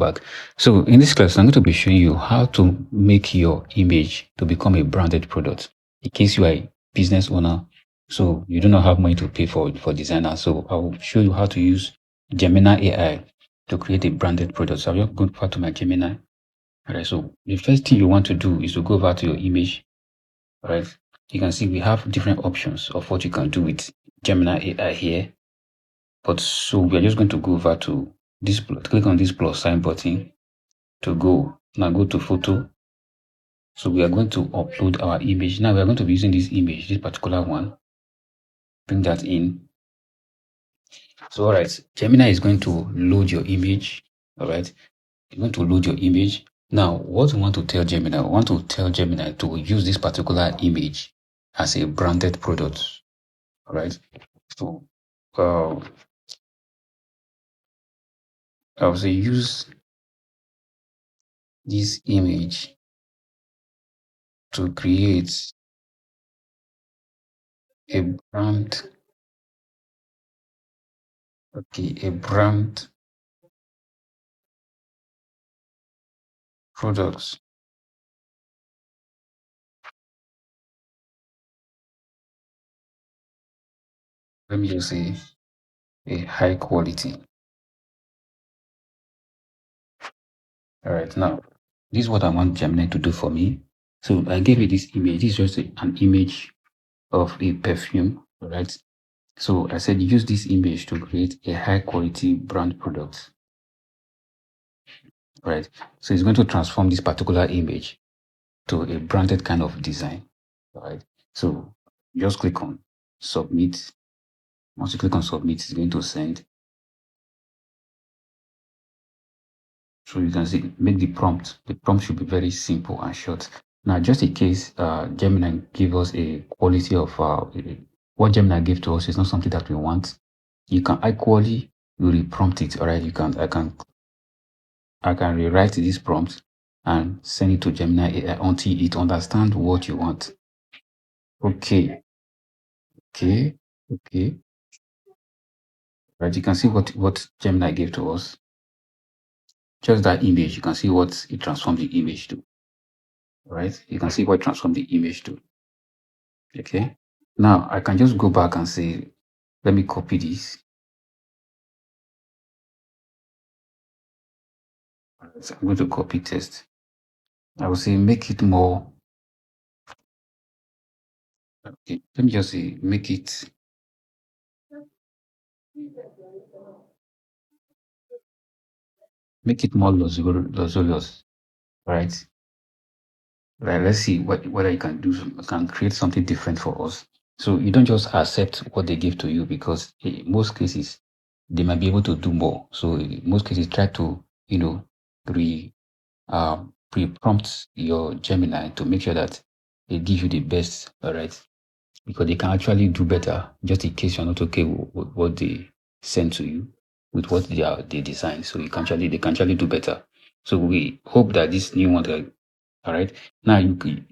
back. So in this class, I'm going to be showing you how to make your image to become a branded product. In case you are a business owner, so you do not have money to pay for designer. So I will show you how to use Gemini AI to create a branded product. So I'm just going over to my Gemini. All right. So the first thing you want to do is to go over to your image. All right. You can see we have different options of what you can do with Gemini AI here. But so we are just going to go over to this, click on this plus sign button to go. Now go to photo. So we are going to upload our image. Now we are going to be using this image, this particular one. Bring that in. So all right, Gemini is going to load your image. All right, it's going to load your image. Now, what we want to tell Gemini, we want to tell Gemini to use this particular image as a branded product. All right. So I will say use this image to create a brand. Okay, a brand products. Let me just say a high quality. All right, now this is what I want Gemini to do for me. So I gave it this image. This is just an image of a perfume. All right. So I said use this image to create a high quality brand product. All right. So it's going to transform this particular image to a branded kind of design. All right. So just click on submit. Once you click on submit, it's going to send. So you can see, make the prompt. The prompt should be very simple and short. Now, just in case Gemini give us a quality of what Gemini gave to us is not something that we want, you can equally re-prompt it. All right, I can rewrite this prompt and send it to Gemini AI until it understands what you want. Okay, okay. Right, you can see what Gemini gave to us. Just that image, you can see what it transformed the image to. Right, you can see what it transformed the image to. Okay, now I can just go back and say, let me copy this. So I'm going to copy text. I will say make it more. Okay, let me just say make it more luxurious, right? Right. Let's see whether you can can create something different for us. So you don't just accept what they give to you, because in most cases they might be able to do more. So in most cases, try to re pre-prompt your Gemini to make sure that it gives you the best. All right, because they can actually do better, just in case you're not okay with what they send to you, with what they design. So they can actually do better. So we hope that this new one, all right. Now you can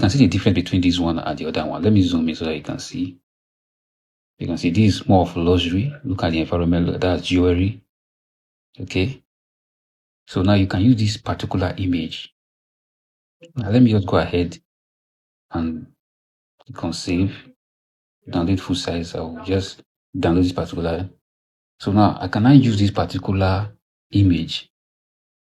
see the difference between this one and the other one. Let me zoom in so that you can see. You can see this is more of luxury. Look at the environment. That's jewelry. Okay. So now you can use this particular image. Now let me just go ahead and click on save. Download full size. I will just download this particular. So now I can now use this particular image,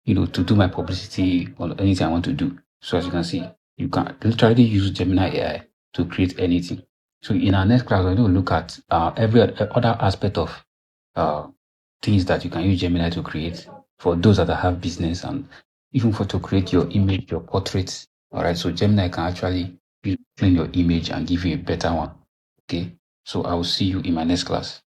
to do my publicity or anything I want to do. So as you can see, you can literally use Gemini AI to create anything. So in our next class, we're going to look at every other aspect of things that you can use Gemini to create for those that have business, and even to create your image, your portraits. All right. So Gemini can actually clean your image and give you a better one. Okay. So I will see you in my next class.